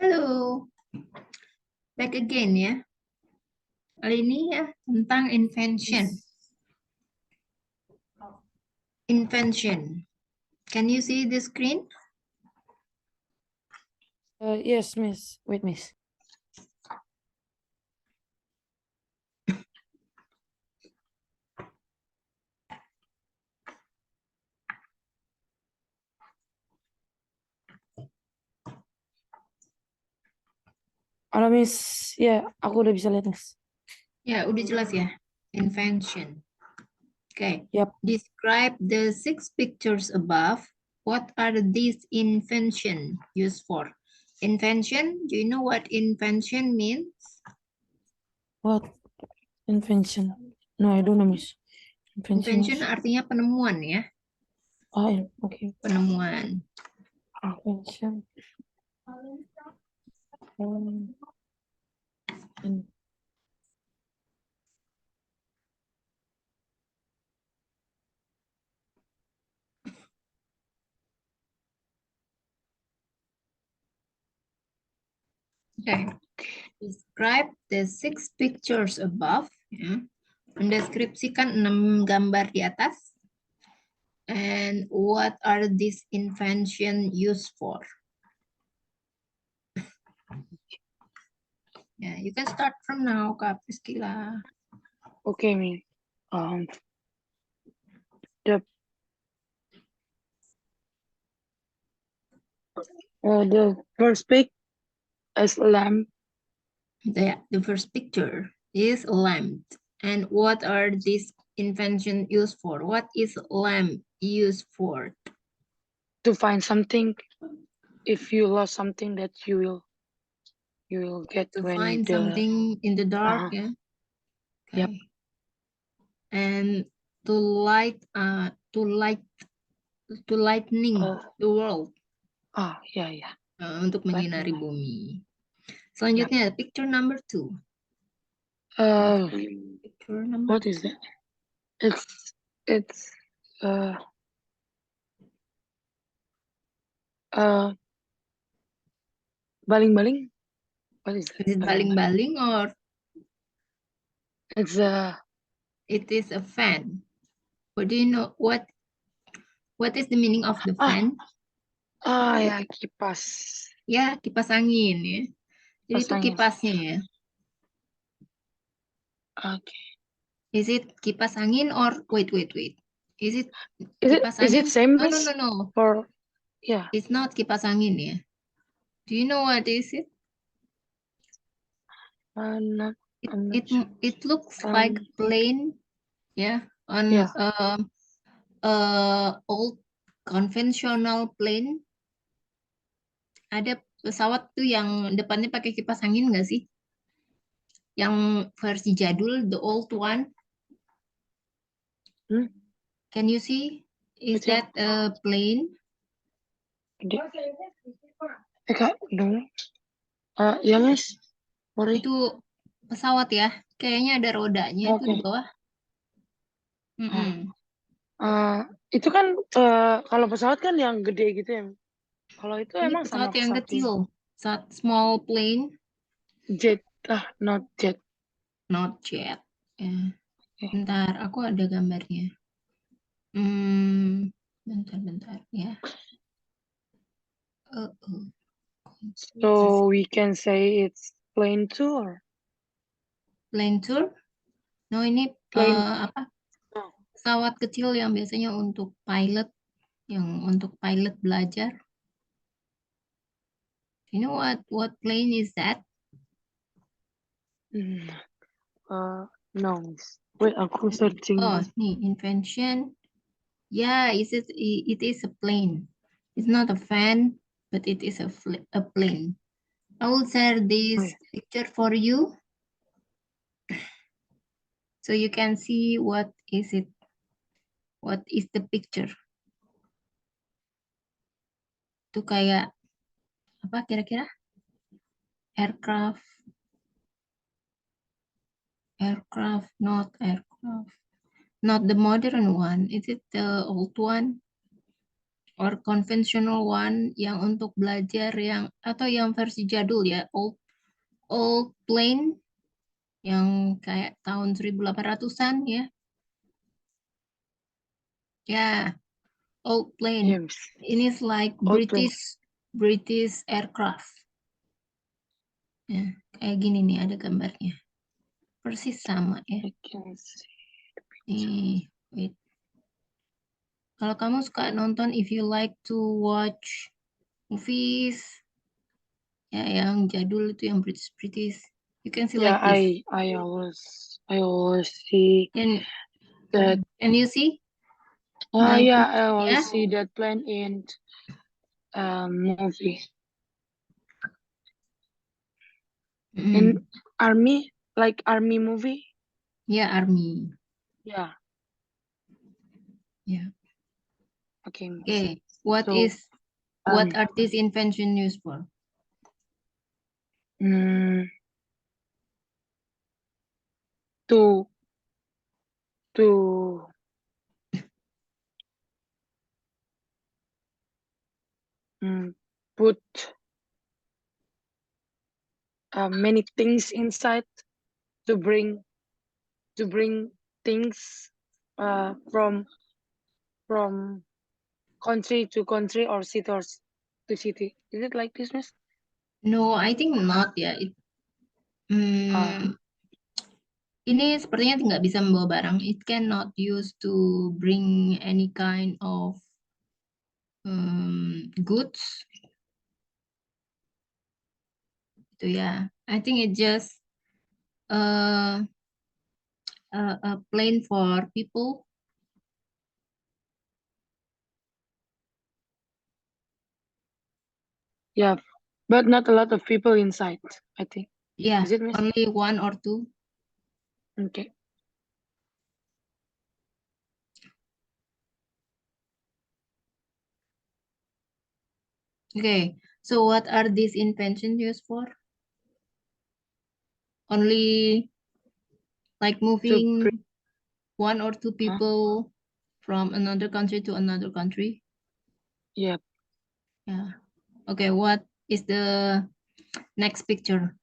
Halo, back again ya. Kali ini ya tentang invention. Invention. Can you see the screen? Yes, Miss. Wait, Miss. Halo, Miss. Ya, aku udah bisa lihat, Miss. Ya, udah jelas ya. Invention. Okay. Yap. Describe the 6 pictures above. What are these invention used for? Invention, do you know what invention means? What? Invention. No, I don't know, Miss. Invention Invention. artinya penemuan ya. Oh, yeah. Okay. Penemuan. Invention. In- Okay. Describe the 6 pictures above. Ya. Mendeskripsikan 6 gambar di atas. And what are these invention used for? Yeah, you can start from now, Kak Priscilla. Okay, Miss. The first pic is lamp. The first picture is lamp. And what are these invention used for? What is lamp used for? To find something. If you lost something, that you will get To when find the something in the dark, yeah. Okay. Yep. And to lightning the world. Oh, yeah. Untuk menyinari bumi. Selanjutnya, picture number 2. Picture number What is that? It's baling-baling. What is that? Is it baling-baling or It's it is a fan? What do you know? What is the meaning of the fan? ya, kipas. Ya, kipas angin ya. Jadi Kipas itu angin. kipasnya ya. Okay. Is it kipas angin or wait. Is it kipas Is angin? it same No. as for yeah. It's not kipas angin ya. Do you know what is it? Not, I'm not sure. It looks like plane ya on old conventional plane. Ada pesawat tuh yang depannya pakai kipas angin nggak sih? Yang versi jadul, the old one. Can you see? Is that a plane? Kak, dong. Ya, Miss. Sorry. Itu pesawat ya. Kayaknya ada rodanya itu di bawah. Itu kan kalau pesawat kan yang gede gitu ya. Kalau itu Ini emang sama pesawat yang pesawat kecil. Small plane. Jet. Not jet. Not jet. Bentar, aku ada gambarnya. Bentar ya. So we can say it's plane tour. Plane tour? No, ini apa? Pesawat kecil yang biasanya untuk pilot, yang untuk pilot belajar. You know what plane is that? No. Wait, aku searching. Oh, nih invention. Yeah, it is a plane. It's not a fan, but it is a plane. I will share this picture for you, so you can see what is it. What is the picture? Itu kayak apa kira-kira? Aircraft, not aircraft. Not the modern one. Is it the old one? or conventional one yang untuk belajar yang atau yang versi jadul ya, old plain yang kayak tahun 1800-an ya. Ya, old plane. Yes. Ini is like Old plane. British aircraft. Ya, kayak gini nih ada gambarnya. Persis sama ya. I can see. Nih, wait. Kalau kamu suka nonton, if you like to watch movies, ya yang jadul itu yang British, you can see Yeah, like this. I always see And that. and you see, Yeah, I yeah, always see that plane in movie. In army, like army movie. yeah, army. Yeah. Yeah. Okay. Okay. What So, are these invention used for? To put many things inside, to bring things from country to country or city to city. Is it like this, Miss? No, I think not ya. Ini sepertinya nggak bisa membawa barang. It cannot use to bring any kind of goods. Itu ya. I think it just a plane for people. Yeah, but not a lot of people inside, I think. Yeah, Is it, Miss? only one or two. Okay. Okay, so what are these inventions used for? Only like moving one or two people from another country to another country? Yeah. Yeah. Okay, what is the next picture?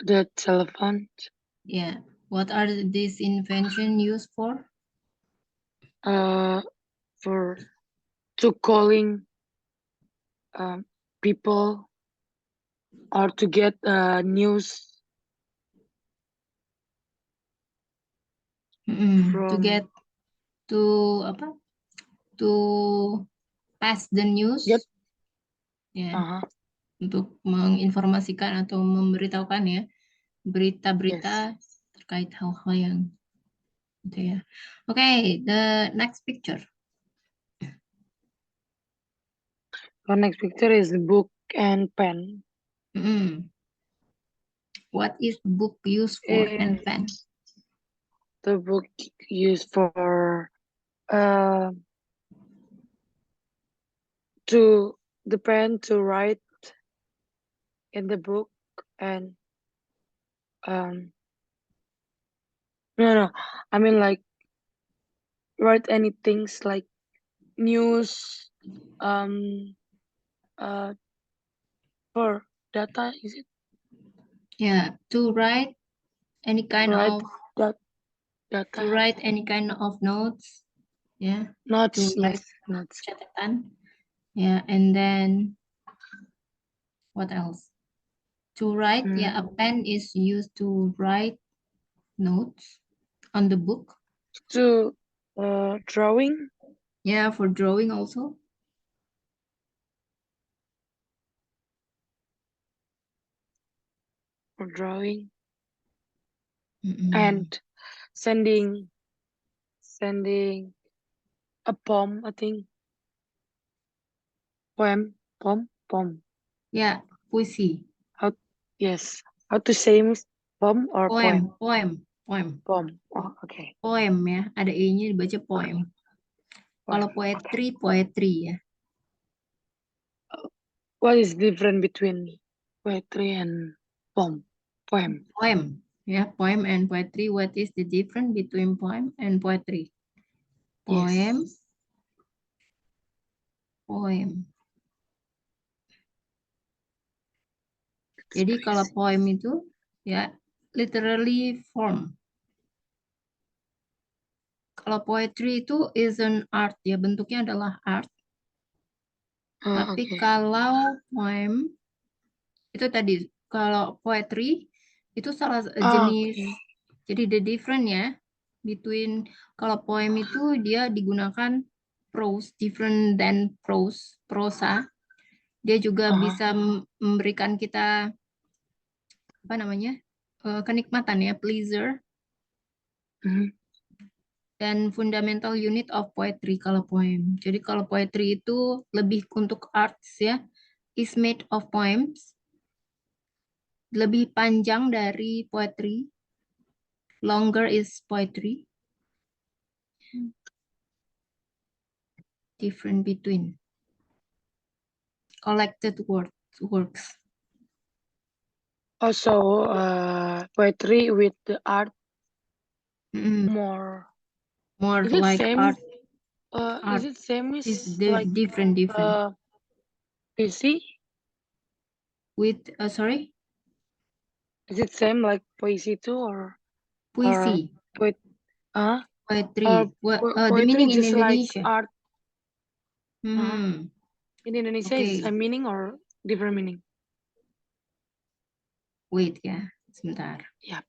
The telephone. Yeah. What are these invention used for? For to calling people or to get news To from get to pass the news. Yep. Ya. Untuk menginformasikan atau memberitahukan ya berita-berita terkait hal-hal yang gitu ya. Okay, the next picture. The next picture is book and pen. What is book used for and pen? The book used for to the pen to write in the book, and no, I mean like write any things like news for data, is it? Yeah, to write any kind of data. to write any kind of notes. Yeah. Notes. Catatan. Yeah, and then what else? To write, yeah, a pen is used to write notes on the book. To drawing. Yeah, for drawing also. For drawing. And sending a poem, I think. Poem. Yeah, puisi. How to say poem or Poem. Poem. Oh, okay. Poem ya, ada e-nya dibaca poem. Kalau poetry ya. What is different between poetry and poem? Poem. Yeah, poem and poetry. What is the difference between poem and poetry? Poem poem. Jadi kalau poem itu ya literally form. Kalau poetry itu is an art ya, bentuknya adalah art. Tapi Okay. kalau poem itu tadi, kalau poetry itu salah jenis. Okay. Jadi the different ya between, kalau poem itu dia digunakan prose, different than prose, prosa. Dia juga bisa memberikan kita apa namanya, kenikmatan ya, pleasure. Dan fundamental unit of poetry kalau poem. Jadi kalau poetry itu lebih untuk arts ya, is made of poems, lebih panjang dari poetry, longer is poetry, different between collected works. Also, poetry with the art more. More Is it like same? art. Is it same Is as like different poesy? with sorry, Is it same like poesy too, or puisi, poet? poetry. What the Poetry meaning in just like Indonesia? art. Hmm. In Indonesia, is Okay. same meaning or different meaning? Wait ya, sebentar. Yeah.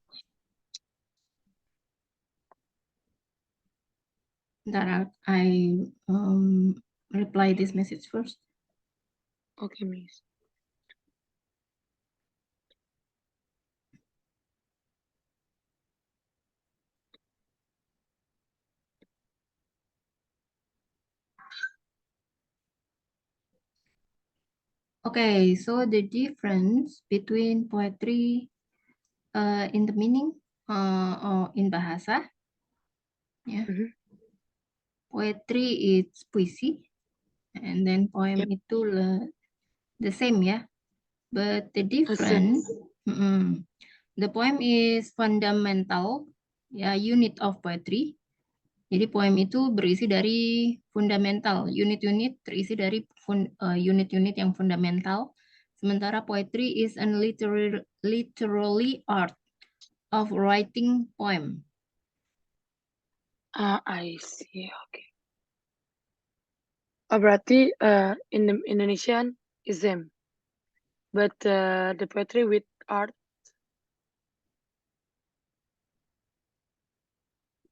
That I reply this message first. Okay, miss. Okay, so the difference between poetry in the meaning or in bahasa, ya. Poetry is puisi, and then poem itu the same ya. But the difference, the poem is fundamental, ya, unit of poetry. Jadi poem itu berisi dari fundamental, unit-unit terisi dari unit-unit yang fundamental. Sementara poetry is an literally art of writing poem. I see. Okay. Berarti in the Indonesian is them, but the poetry with art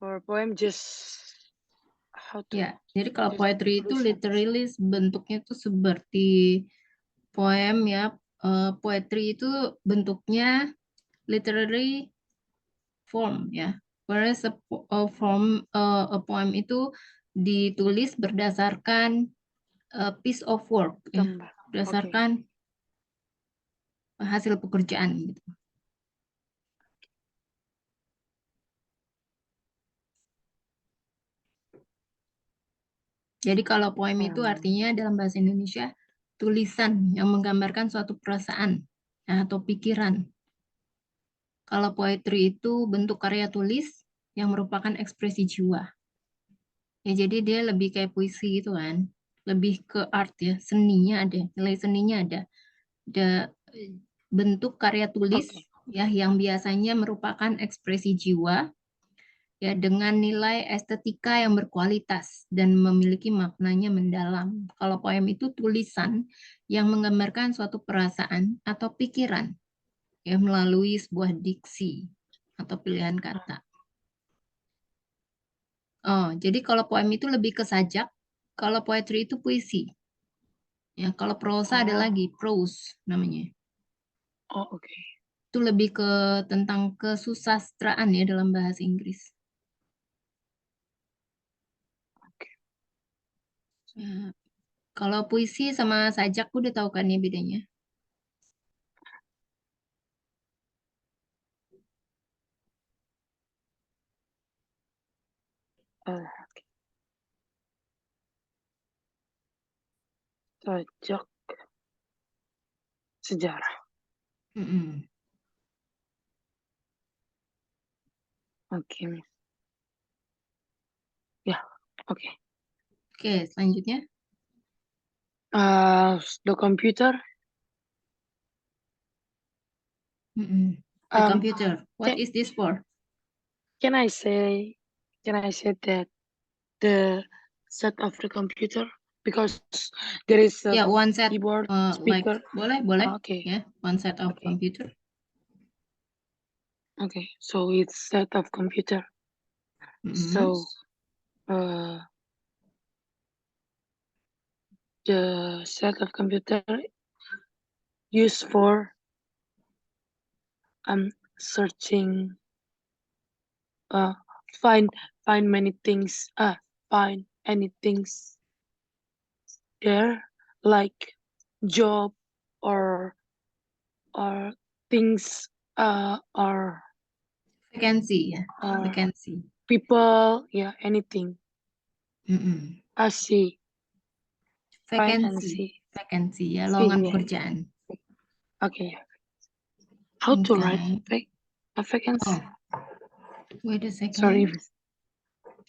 or poem just how to? Ya, jadi kalau just poetry itu tulisan. literally bentuknya itu seperti poem ya. Poetry itu bentuknya literary form ya. Whereas a poem itu ditulis berdasarkan piece of work ya, Gambar. berdasarkan hasil pekerjaan gitu. Jadi kalau poem itu artinya dalam bahasa Indonesia tulisan yang menggambarkan suatu perasaan atau pikiran. Kalau poetry itu bentuk karya tulis yang merupakan ekspresi jiwa. Ya jadi dia lebih kayak puisi gitu kan. Lebih ke art ya, seninya ada, nilai seninya ada. Ada bentuk karya tulis ya yang biasanya merupakan ekspresi jiwa ya dengan nilai estetika yang berkualitas dan memiliki maknanya mendalam. Kalau poem itu tulisan yang menggambarkan suatu perasaan atau pikiran ya melalui sebuah diksi atau pilihan kata. Oh, jadi kalau poem itu lebih ke sajak, kalau poetry itu puisi. Ya, kalau prosa ada lagi prose namanya. Oh, oke. Itu lebih ke tentang kesusastraan ya dalam bahasa Inggris. Ya, kalau puisi sama sajak udah tahu kan ya bedanya? Oke. Sajak sejarah. Oke. Ya, oke. Oke, selanjutnya. The computer. The Um, computer. What can, is this for? can I say that the set of the computer, because there is a Yeah, one set. keyboard, Like speaker. boleh. Okay. Yeah, one set of Okay. computer. Okay, so it's set of computer. So the set of computer used for searching, find many things, find any things there, like job or things, or Vacancy, yeah. Vacancy. people, yeah, anything. Mm-mm. I see. Find and Vacancy. see. Vacancy, ya, See, lowongan yeah. pekerjaan. Okay. How to write Okay. a vacancy? Oh, wait a second. Sorry.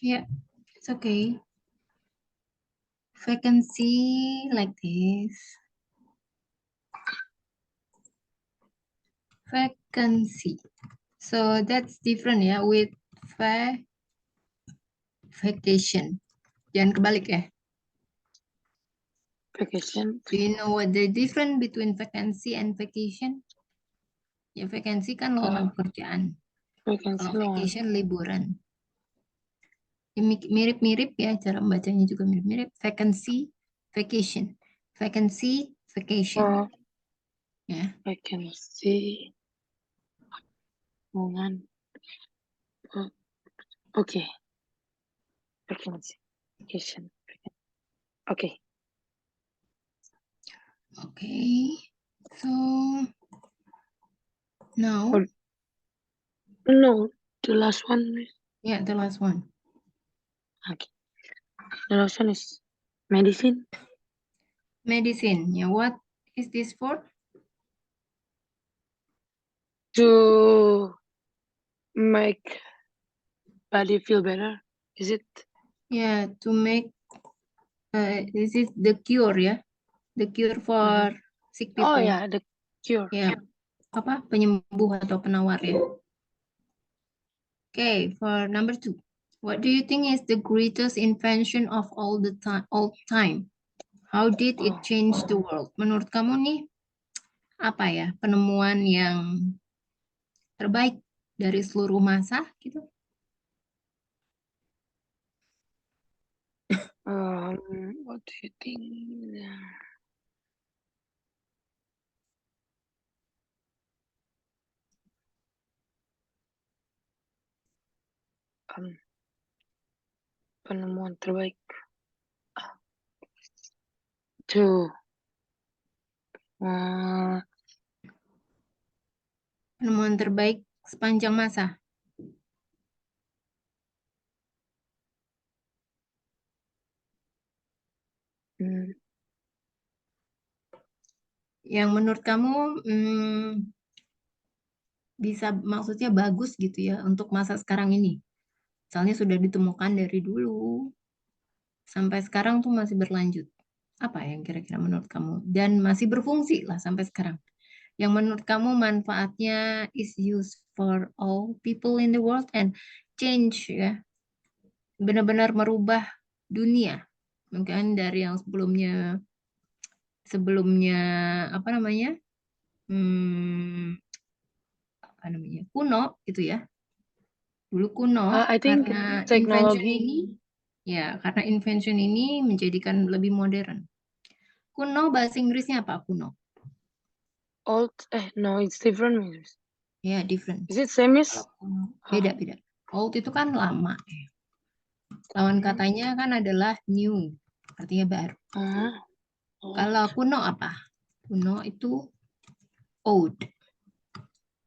Yeah, it's okay. Vacancy like this. Vacancy. So that's different ya with vacation. Jangan kebalik ya. Vacation. Do you know what the difference between vacancy and vacation? Ya vacancy kan lowongan pekerjaan. Vacancy Kalau lowongan. vacation liburan. Ya, mirip-mirip ya, cara membacanya juga mirip-mirip. Vacancy, vacation. Vacancy, vacation. Ya. Vacancy lowongan. Okay. Vacancy. Vacation. Okay. Okay. So now, No, the last one. yeah, the last one. Okay. The last one is medicine. Medicine. Yeah, what is this for? To make body feel better. Is it? Yeah, to make this is the cure ya. The cure for sick people. Oh yeah, the cure. Ya, apa penyembuh atau penawar ya. Okay, for number 2. What do you think is the greatest invention of all time? How did it change the world? Menurut kamu nih, apa ya penemuan yang terbaik dari seluruh masa gitu? What do you think? Penemuan terbaik. Penemuan terbaik sepanjang masa. Yang menurut kamu bisa maksudnya bagus gitu ya untuk masa sekarang ini. Misalnya sudah ditemukan dari dulu sampai sekarang tuh masih berlanjut. Apa yang kira-kira menurut kamu? Dan masih berfungsi lah sampai sekarang. Yang menurut kamu manfaatnya is used for all people in the world and change ya. Benar-benar merubah dunia. Mungkin dari yang sebelumnya apa namanya? Apa namanya? Kuno gitu ya. Dulu kuno I think karena invention technology. ini ya, karena invention ini menjadikan lebih modern. Kuno bahasa Inggrisnya apa kuno? Old. No, it's different. Ya, different. Is it same as? Beda-beda. Old itu kan lama. Lawan katanya kan adalah new, artinya baru. Kalau kuno apa? Kuno itu old.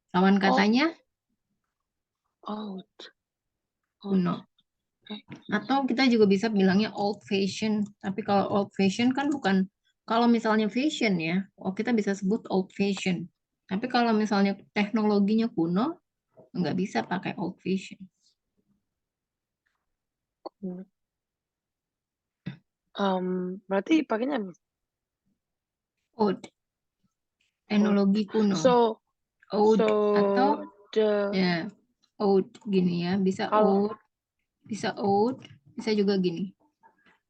Lawan katanya Old. kuno. Atau kita juga bisa bilangnya old fashion. Tapi kalau old fashion kan bukan, kalau misalnya fashion ya, kita bisa sebut old fashion. Tapi kalau misalnya teknologinya kuno, nggak bisa pakai old fashion. Berarti pakainya Old, teknologi kuno. So Old atau the ya old gini ya, bisa kalau old, bisa juga gini.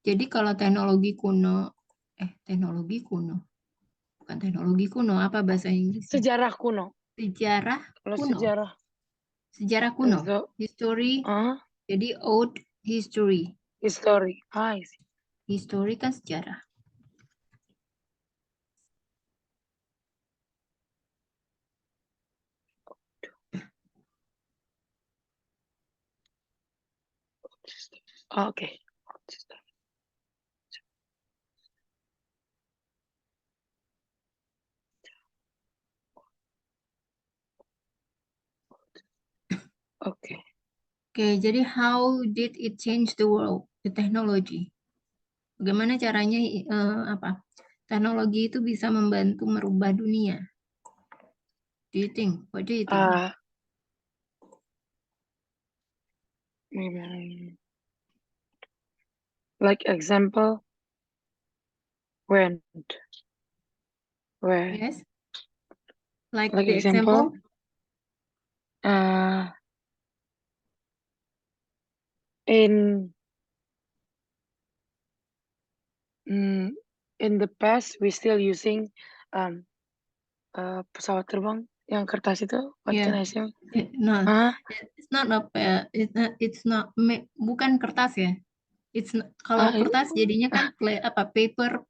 Jadi kalau teknologi kuno, bukan teknologi kuno, apa bahasa Inggrisnya? sejarah kuno. Sejarah Kalau kuno, sejarah kuno, so history. Jadi old history, history. I see. history kan sejarah. Okay. Okay. Oke, jadi how did it change the world, the technology? Bagaimana caranya teknologi itu bisa membantu merubah dunia? Do you think? What do you think? Maybe like example when Yes, like like the example. In in the past we still using pesawat terbang yang kertas itu. What can Yeah. I say? No, Huh? it's not bukan kertas ya. Kalau kertas jadinya kan paper,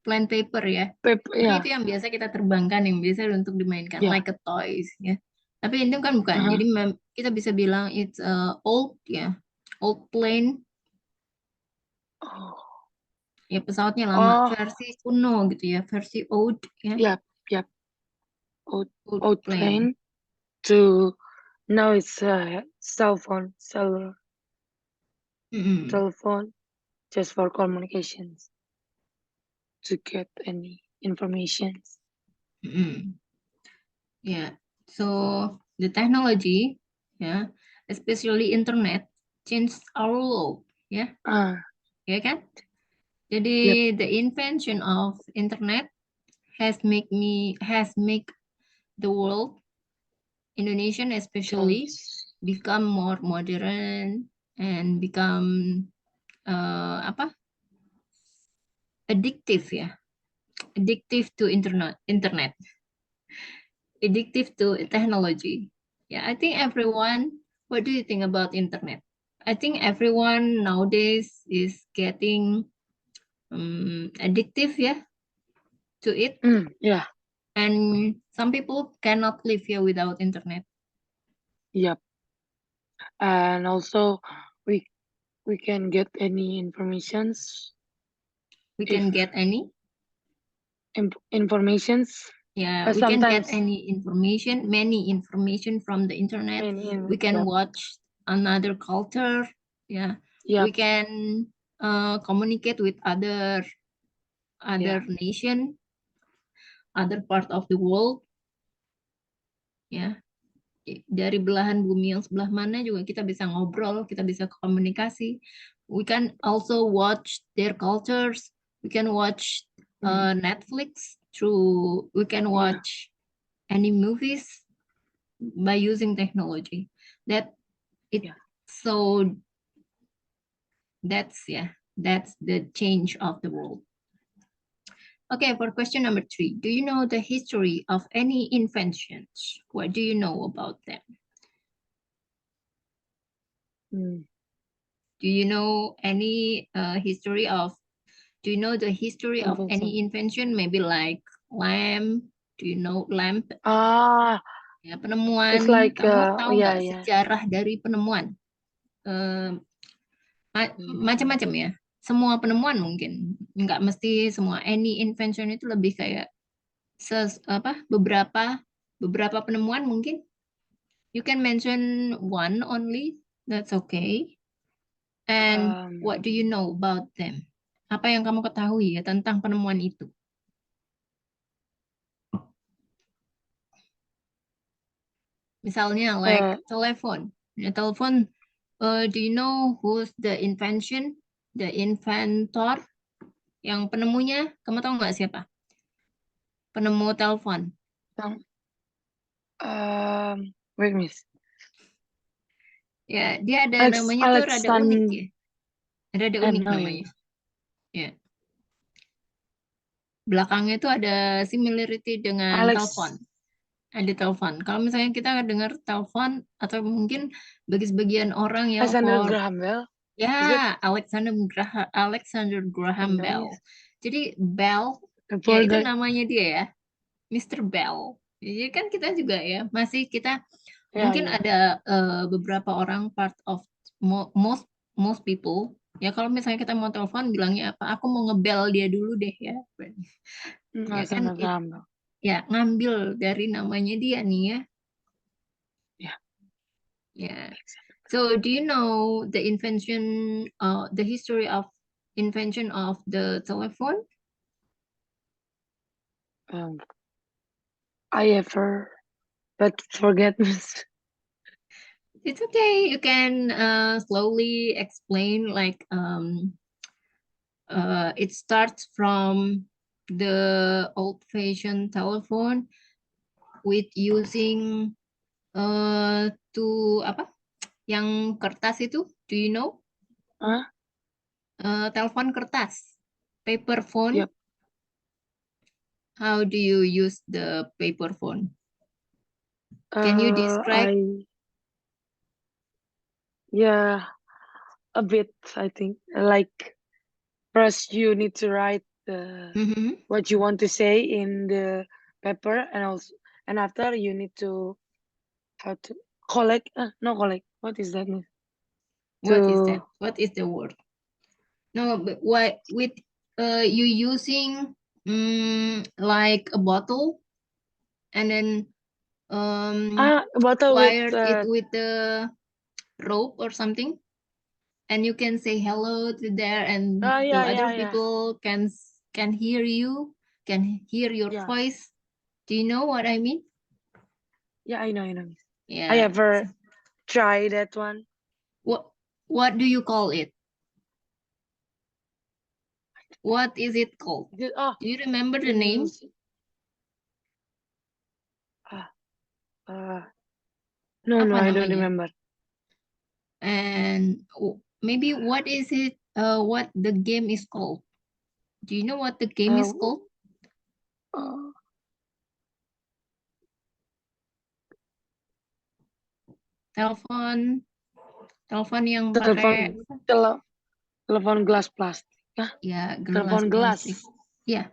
plain paper ya. Jadi Yeah. itu yang biasa kita terbangkan, yang biasa untuk dimainkan Yeah. like a toys ya. Tapi ini kan bukan. Jadi kita bisa bilang it's old ya, old plane. Ya pesawatnya lama, versi kuno gitu ya, versi old ya. Yep. Old plane. To now it's cellular telephone just for communications to get any information. Yeah, so the technology, especially internet, changed our world, ya kan? Jadi the invention of internet has make the world, Indonesian especially, become more modern and become addictive ya, addictive to internet, addictive to technology. Yeah, I think everyone. What do you think about internet? I think everyone nowadays is getting addictive, to it. Yeah. And some people cannot live here without internet. Yep. And also we can get any informations. We can get any. Informations. Yeah, we can get any information, many information from the internet. We can watch another culture. Yeah. We can communicate with other nation, other part of the world. Ya. Dari belahan bumi yang sebelah mana juga kita bisa ngobrol, kita bisa komunikasi. We can also watch their cultures. We can watch Netflix we can watch any movies by using technology. So that's the change of the world. Okay, for question number 3, do you know the history of any inventions? What do you know about them? Do you know any history of? Do you know the history of any invention? Maybe like lamp. Do you know lamp? Ya, penemuan. Kamu tahu nggak sejarah dari penemuan? Macam-macam ya. Semua penemuan mungkin. Nggak mesti semua. Any invention itu lebih kayak beberapa penemuan mungkin. You can mention one only. That's okay. And what do you know about them? Apa yang kamu ketahui ya tentang penemuan itu? Misalnya, like telepon. Ya, telepon. Do you know who's the invention? The inventor? Yang penemunya, kamu tahu nggak siapa? Penemu telepon. Wait, miss. Ya, dia ada namanya tuh rada unik ya. Rada unik No, namanya. Ya. Belakangnya itu ada similarity dengan telepon. Ada telepon. Kalau misalnya kita dengar telepon atau mungkin bagi sebagian orang ya Alexander Graham Bell. Is it? ya Alexander Graham No, Bell. yes. Jadi Bell The ya poor itu guy. namanya dia ya, Mr. Bell. Jadi kan kita juga ya masih kita Yeah, mungkin yeah. ada beberapa orang part of most people ya kalau misalnya kita mau telepon bilangnya apa? Aku mau ngebel dia dulu deh ya. Ya kan Alexander Graham Bell. ya ngambil dari namanya dia nih ya. Yeah. Yeah. So do you know the the history of invention of the telephone? I ever, but forget. It's okay. You can slowly explain like it starts from the old-fashioned telephone with using to apa? Yang kertas itu, do you know? Huh? Telepon kertas, paper phone. Yep. How do you use the paper phone? Can you describe? Yeah, a bit, I think. Like, first you need to write Mhm. what you want to say in the paper, and after you need to how to collect. No, collect. What is that mean? What is that? To What is the word? No, but what with you using like a bottle and then bottle with wired it with the rope or something, and you can say hello to there, and the other yeah. people can hear you, can hear your Yeah. voice. Do you know what I mean? Yeah, I know. I Yeah. ever try that one. What do you call it? What is it called? Do you remember the name? No, Apa I don't namanya? remember. And maybe what is it? What the game is called? Do you know what the game is called? Telepon yang pakai Telepon gelas plastik. ya gelas Telepon gelas. plastik. Ya,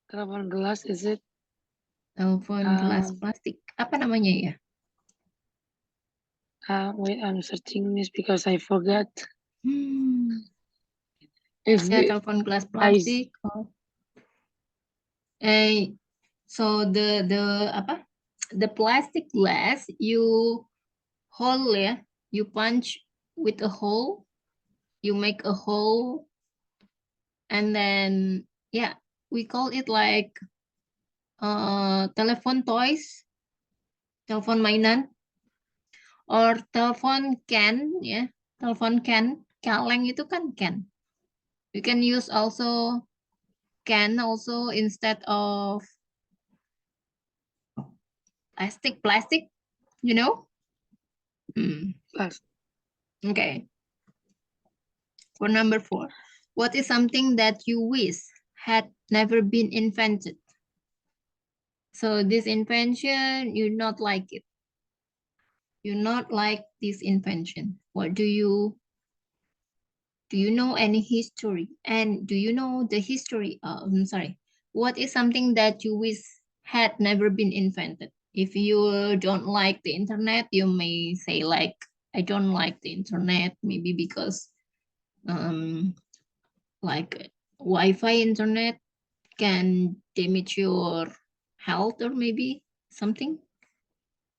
Telepon gelas, is it? telepon gelas plastik. Apa namanya ya? Wait, I'm searching this because I forgot. Ya, telepon gelas plastik. So the apa? The plastic glass you hole ya, you punch with a hole, you make a hole, and then yeah, we call it like telepon toys, telepon mainan, or telepon can ya, telepon can, kaleng itu kan can. You can use also can also instead of plastic, you know? Okay. For number 4, what is something that you wish had never been invented? So this invention, you not like it. You not like this invention. What do you know any history? And do you know the history? I'm sorry. What is something that you wish had never been invented? If you don't like the internet, you may say like, I don't like the internet, maybe because like Wi-Fi internet can damage your health or maybe something.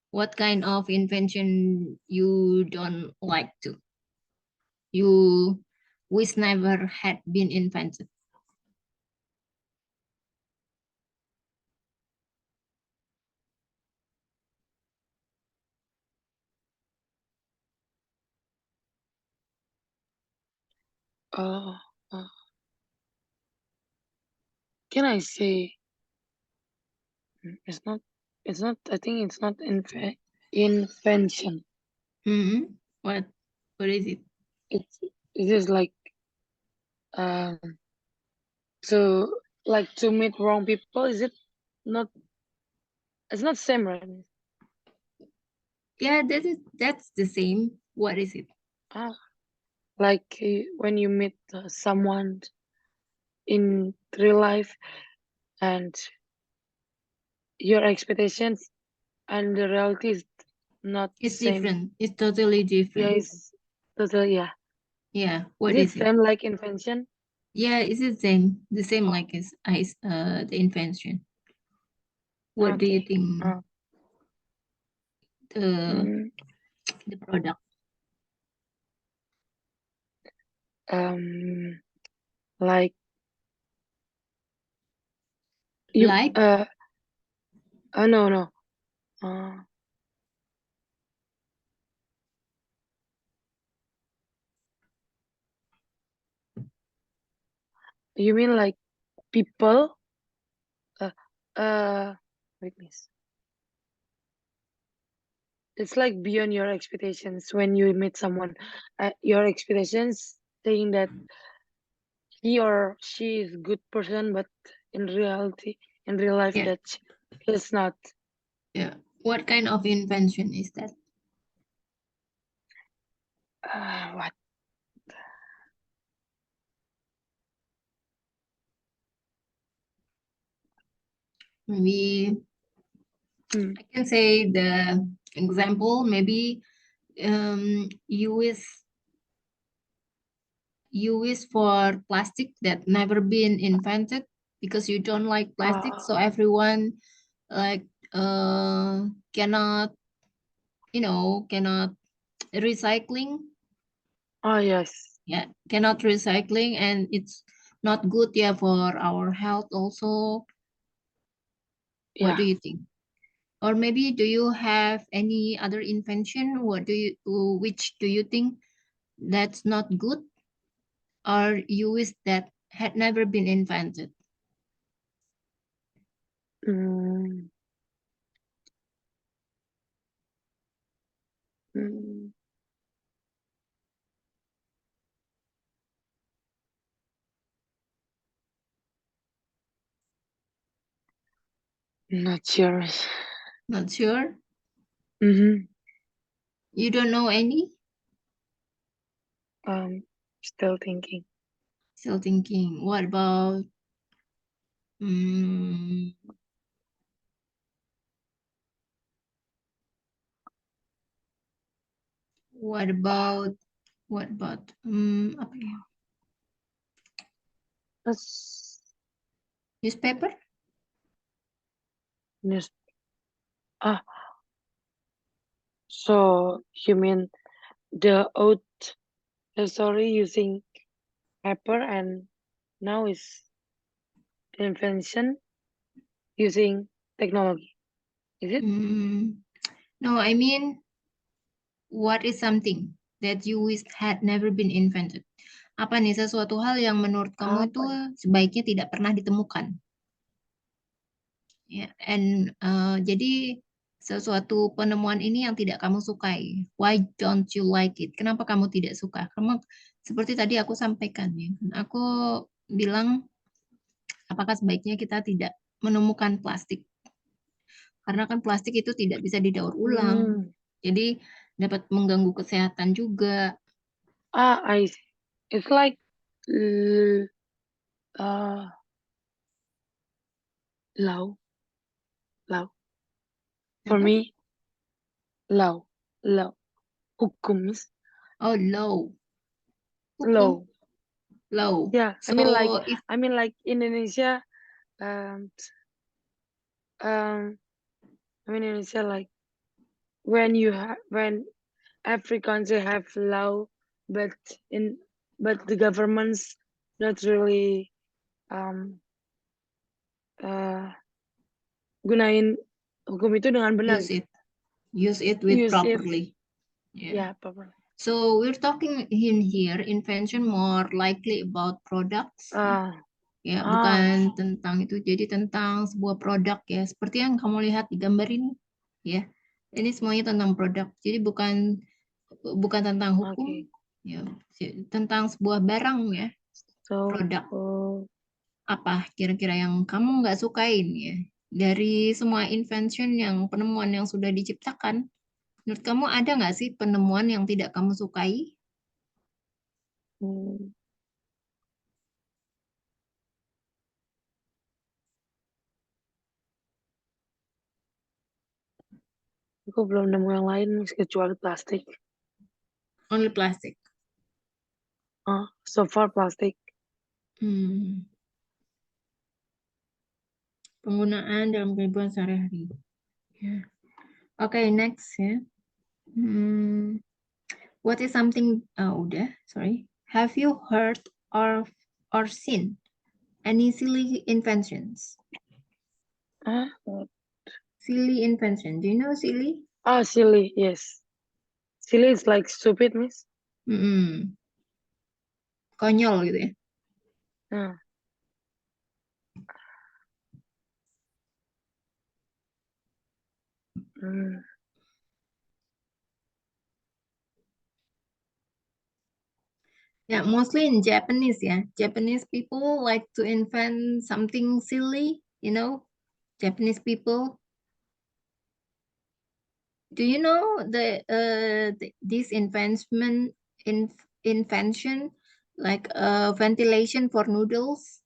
What kind of invention you don't like to? You wish never had been invented. Can I say It's not. It's not. I think it's not invention. What is it? It is like um to to meet wrong people. Is it not? It's not same, right? Yeah, that's the same. What is it? Ah, like when you meet someone in real life and your expectations and the reality is not It's same. different. It's totally Yeah, different. it's totally yeah. Yeah, Is what it is it? same like invention? Yeah, it's the same like as the invention. What do you Okay. think the Mm, the product? like you Like no. Uh, you mean like people? Uh, wait, miss. It's like beyond your expectations when you meet someone. Your expectations saying that he or she is good person, but in reality, in real life, yeah, that is not. yeah. What kind of invention is that? What? Maybe Mm. I can say the example. Maybe you wish for plastic that never been invented because you don't like plastic, Uh, so everyone like cannot cannot recycling. yes. Yeah, cannot recycling, and it's not good, yeah, for our health also. What Yeah. do you think? Or maybe do you have any other invention? Which do you think that's not good, or you wish that had never been invented? Mm, mm, not sure. Not sure. Mm-hmm. You don't know any? Still thinking. Still thinking. Mm, what about apa ya? That's Newspaper? news. Ah, so you mean the old story using paper and now is invention using technology. Is it? Mm, no, I mean, what is something that you wish had never been invented? Apa nih sesuatu hal yang menurut kamu itu Apa ya? sebaiknya tidak pernah ditemukan? Ya, jadi sesuatu penemuan ini yang tidak kamu sukai. Why don't you like it? Kenapa kamu tidak suka? Karena seperti tadi aku sampaikan ya, aku bilang apakah sebaiknya kita tidak menemukan plastik? Karena kan plastik itu tidak bisa didaur ulang. Hmm. Jadi dapat mengganggu kesehatan juga. I see. It's like l- uh law, law. For Apa? me, law. Hukum is Oh, law. Hukum. law. Law. Yeah, So if I mean like Indonesia, um, um, I mean Indonesia like when every country have law, but in but the governments not really um uh gunain hukum itu dengan benar use gitu. it with Use it, properly. Yeah. yeah, proper. So we're talking in here invention more likely about products. Ah, Ya, Ah, bukan tentang itu. Jadi tentang sebuah produk ya, seperti yang kamu lihat di gambar ini. Ya, ini semuanya tentang produk. Jadi bukan tentang hukum, okay. ya, tentang sebuah barang ya, So, produk. Apa kira-kira yang kamu nggak sukain ya? Dari semua invention yang penemuan yang sudah diciptakan, menurut kamu ada nggak sih penemuan yang tidak kamu sukai? hmm, aku belum nemu yang lain kecuali plastik. Only plastic. So far plastik. Hmm. Penggunaan dalam kehidupan sehari-hari. Ya. Oke, next ya. What is something? Udah, sorry. Have you heard or seen any silly inventions? What? Silly invention. Do you know silly? Silly, yes. Silly is like stupid, miss. Mm-mm. Konyol gitu ya. Ah, hmm, Yeah, mostly in Japanese, yeah. Japanese people like to invent something silly, Japanese people. Do you know this invention like ventilation for noodles?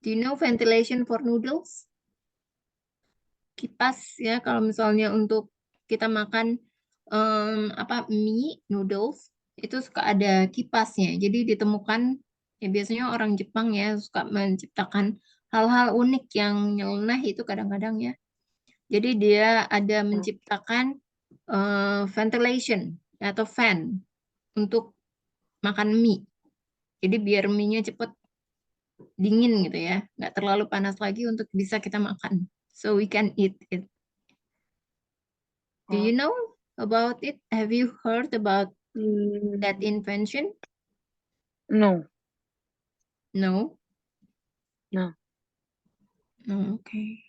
Do you know ventilation for noodles? Kipas ya kalau misalnya untuk kita makan mie noodles itu suka ada kipasnya. Jadi ditemukan ya biasanya orang Jepang ya suka menciptakan hal-hal unik yang nyeleneh itu kadang-kadang ya. Jadi dia ada menciptakan ventilation atau fan untuk makan mie. Jadi biar mie-nya cepet dingin gitu ya, nggak terlalu panas lagi untuk bisa kita makan. So we can eat it. Do you know about it? Have you heard about that invention? no, No? no. No, okay.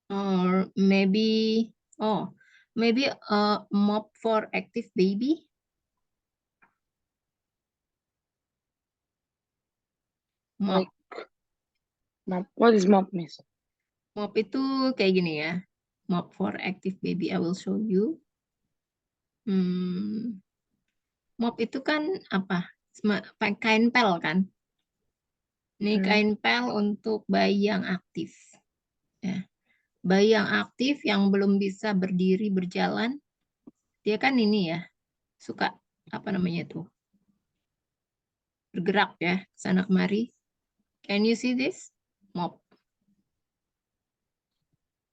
Or maybe a mop for active baby? Like Mop. mop. What is mop, miss? Mop itu kayak gini ya. Mop for active baby, I will show you. Mop itu kan apa? Kain pel kan? Ini kain pel untuk bayi yang aktif. Ya. Bayi yang aktif yang belum bisa berdiri berjalan, dia kan ini ya, suka apa namanya tuh? Bergerak ya, sana kemari. Can you see this? Mop.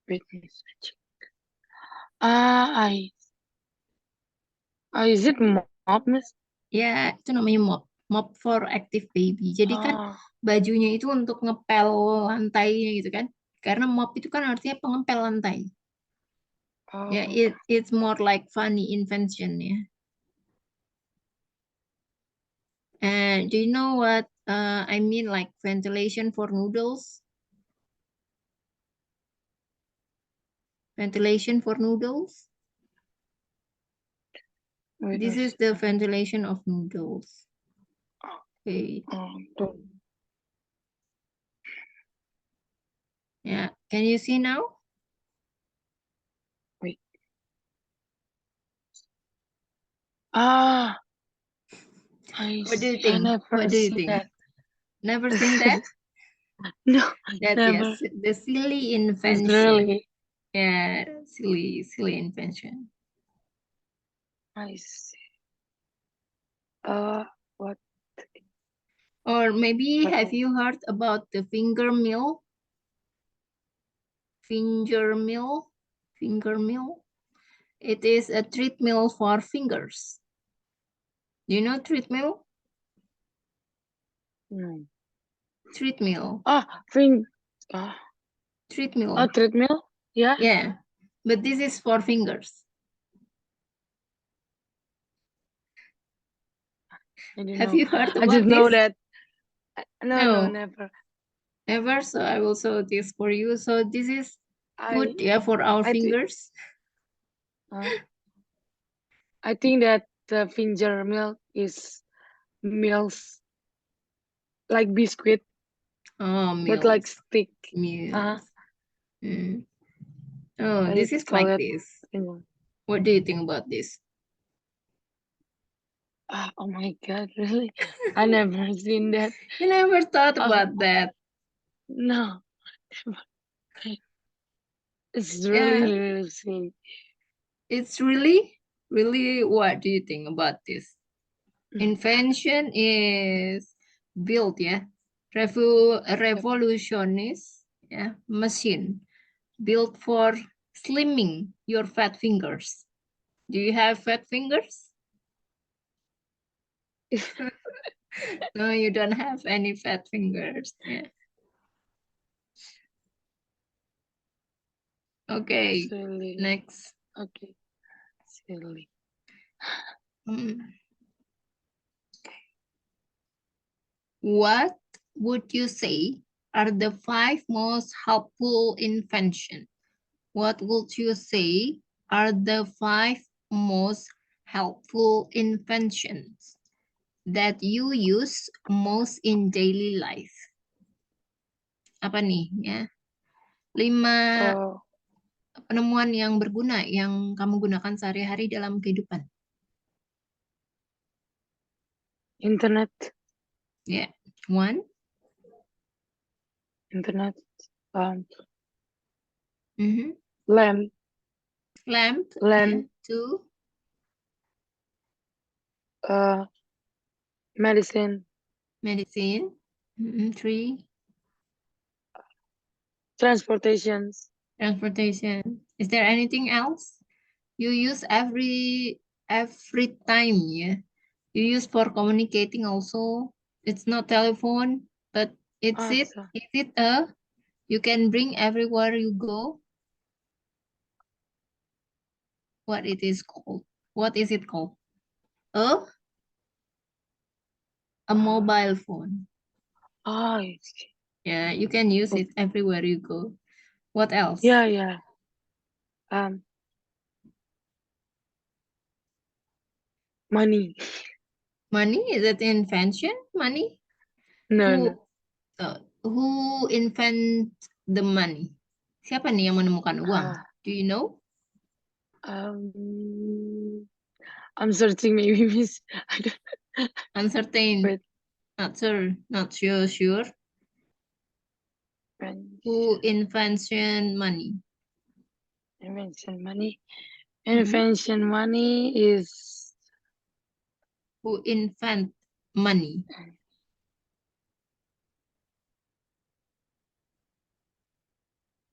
Wait, miss. Is it mop, miss? Ya, itu namanya mop. Mop for active baby. Jadi kan Ah, bajunya itu untuk ngepel lantainya gitu kan. Karena mop itu kan artinya pengepel lantai. Ya, oh, it's more like funny invention ya. And do you know what I mean like ventilation for noodles? Ventilation for noodles. wait, This miss. is the ventilation of noodles. Okay. Tuh. Yeah. Can you see now? Wait. Ah, I What do you see. I think? never What do you see think? that. Never seen that? No, That's never. yes, the silly It's invention. really. Yeah, silly invention. I see. What? Or maybe What? have you heard about the finger mill? Finger mill? Finger mill? It is a treadmill for fingers. Do you know treadmill? No. Treadmill. Fing. Ah, Treadmill. treadmill. Yeah. Yeah, but this is for fingers. I don't Have know. you heard I about just know this? that. No, No, never. never. So I will show this for you. So this is good, I yeah, for our I think fingers. I think that the finger milk is meals like biscuit, Oh, but like meals, stick. meals. Mm. Oh, But this it's is like called this. finger. What do you think about this? Oh my god, really? I never seen that. You never thought Oh about that. no, it's Yeah, really silly. it's really, really, what do you think about this? Invention is built, yeah. Revolutionist, yeah, machine built for slimming your fat fingers. Do you have fat fingers? No, you don't have any fat fingers. Yeah. Okay, Silly. next. Okay, silly. Hmm. What would you say are the 5 most helpful inventions? What would you say are the 5 most helpful inventions that you use most in daily life? Apa nih ya? 5 Oh, penemuan yang berguna yang kamu gunakan sehari-hari dalam kehidupan. internet, Ya, yeah. 1, internet, mhm, lamp, lamp, yeah. lamp, 2, medicine, medicine, 3, transportations. transportation. Is there anything else you use every time, yeah? You use for communicating also. It's not telephone, but Also, is it a you can bring everywhere you go? What it is called? What is it called? A mobile phone. it's, Yeah, you can use oh, it everywhere you go. What else? yeah, yeah. Um, money. Money? Is it invention? Money? No, no. Who invent the money? Siapa nih yang menemukan uang? Ah, Do you know? I'm searching. Maybe miss. I don't. Uncertain. Wait, Not sure. Not sure. when Who invention money? invention money. Mhm. Invention money is Who invent money?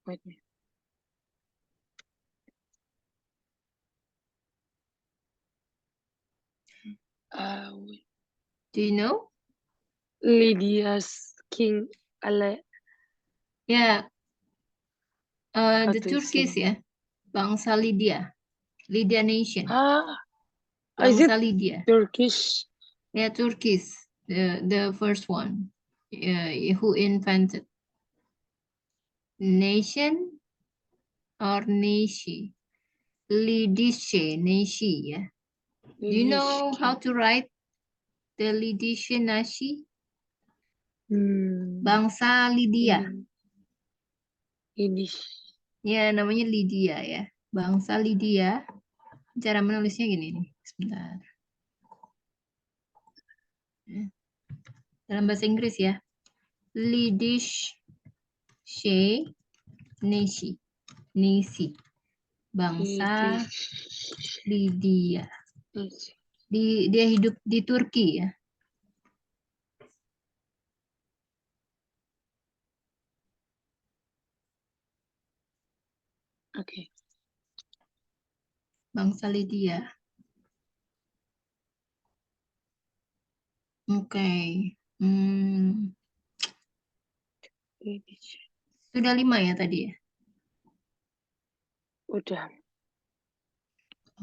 wait a minute. Wait. Do you know? Lydia's King Ale. Ya, How the to Turkish say? ya. Bangsa Lydia. Lydia Nation. Is it Bangsa Lydia. Turkish? Yeah, Turkish. The first one. Who invented nation or Nishi? Lidische, Nishi, yeah. Do you know Lydish how King. to write the Lidische Nashi? Hmm. Bangsa Lydia. Lydish. Ya, namanya Lydia ya. Bangsa Lydia. Cara menulisnya gini nih. Sebentar. Dalam bahasa Inggris ya. Lidische Nashi. Nisi. Bangsa Lydia. Dia hidup di Turki ya. Okay. Bangsa Lydia. Oke. Sudah 5 ya tadi ya? Udah.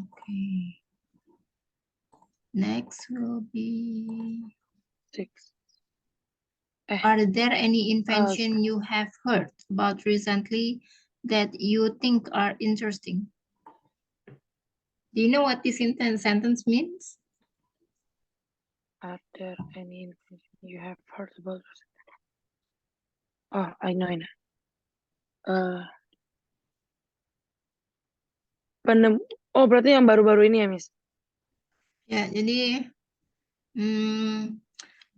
Oke. Next will be, 6. are there any invention you have heard about recently that you think are interesting? Do you know what this sentence means? Are there any invention you have heard about? Oh, I know. Oh, berarti yang baru-baru ini ya, Miss? Ya, jadi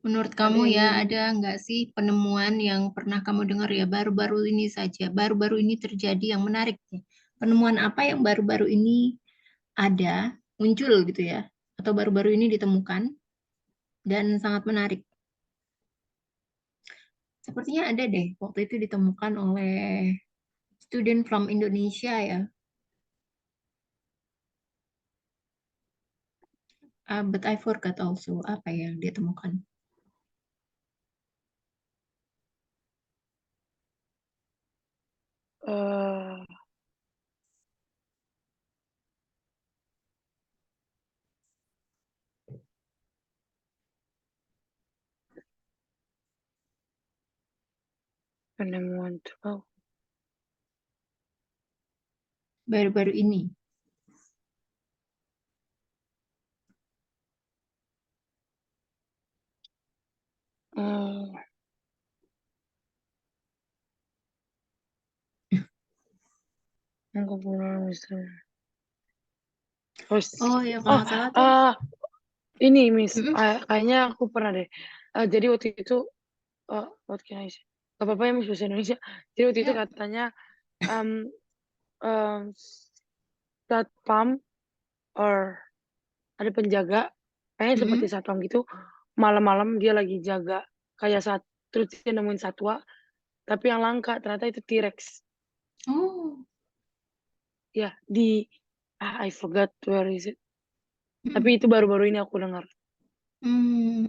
menurut Ada kamu ya, yang ada nggak sih penemuan yang pernah kamu dengar ya baru-baru ini saja, baru-baru ini terjadi yang menarik ya? Penemuan apa yang baru-baru ini ada, muncul gitu ya, atau baru-baru ini ditemukan dan sangat menarik? Sepertinya ada deh, waktu itu ditemukan oleh student from Indonesia ya. But I forgot also apa yang dia temukan. penemuan tuh. Baru-baru ini. Aku pulang misalnya. Oh ya, kalau nggak salah tuh. Ini Miss, Mm-mm. kayaknya aku pernah deh. Jadi waktu itu, what can I say? Gak apa-apa ya Miss bahasa Indonesia. Jadi waktu itu Ya. katanya satpam or ada penjaga, kayaknya seperti Mm-mm. satpam gitu. Malam-malam dia lagi jaga kayak terus dia nemuin satwa, tapi yang langka ternyata itu T-Rex. Oh. Ya di I forgot where is it. Mm-mm. Tapi itu baru-baru ini aku dengar. Hmm.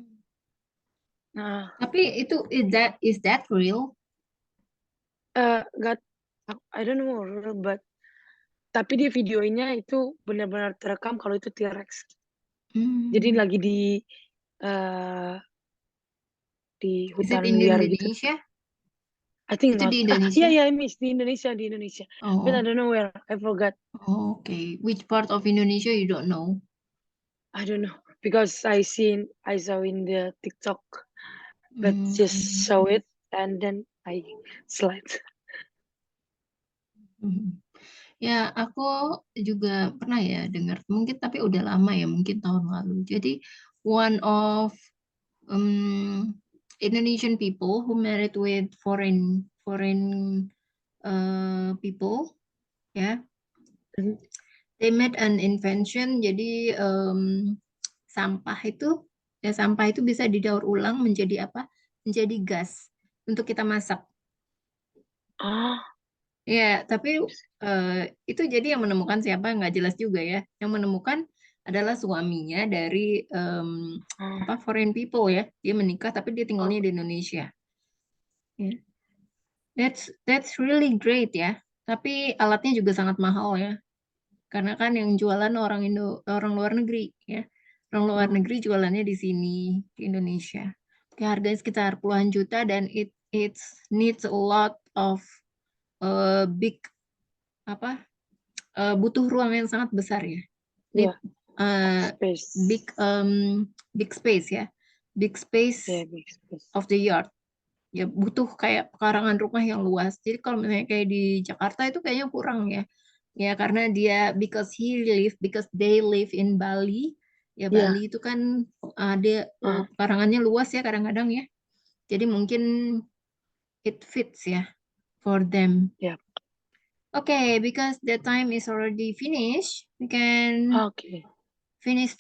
Nah, Tapi itu is that real? nggak, I don't know, but tapi di videonya itu benar-benar terekam kalau itu T-Rex. Jadi Hmm. lagi di Is it hutan in liar gitu. Indonesia? I think Itu not. di Iya Indonesia? ya, Miss, di Indonesia. But I Oh. don't know where. I forgot. Oh, okay. Which part of Indonesia you don't know? I don't know because I saw in the TikTok. Let's just show it and then I slide. Ya, aku juga pernah ya dengar, mungkin tapi udah lama ya, mungkin tahun lalu. Jadi one of Indonesian people who married with foreign people, ya, Mhm. they made an invention. Jadi sampah itu bisa didaur ulang menjadi apa? Menjadi gas untuk kita masak. Ya, tapi itu jadi yang menemukan siapa nggak jelas juga ya. Yang menemukan adalah suaminya dari foreign people ya. Dia menikah tapi dia tinggalnya di Indonesia. Ya. That's really great ya. Tapi alatnya juga sangat mahal ya. Karena kan yang jualan orang luar negeri ya. Orang luar negeri jualannya di sini di Indonesia. Harganya sekitar puluhan juta dan it needs a lot of big butuh ruang yang sangat besar ya. Need Space. big space ya. Big space Big space. of the yard. Ya butuh kayak pekarangan rumah yang luas. Jadi kalau misalnya kayak di Jakarta itu kayaknya kurang ya. Ya karena because they live in Bali. Ya Bali itu kan ada pekarangannya luas ya kadang-kadang ya. Jadi mungkin it fits ya for them. Yeah. Okay, because the time is already finished, we can finish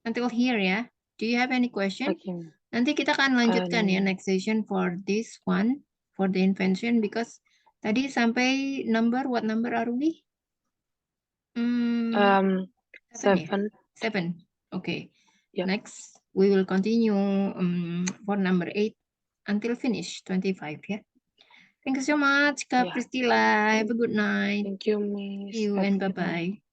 until here ya. Do you have any question? Okay. Nanti kita akan lanjutkan ya next session for this one, for the invention, because tadi sampai what number are we? 7 ya? 7. 7. Okay. Yeah. Next, we will continue for number 8 until finish 25 ya. Thank you so much, Kak Priscilla. Have a good night. Thank you, Miss. See you and bye-bye.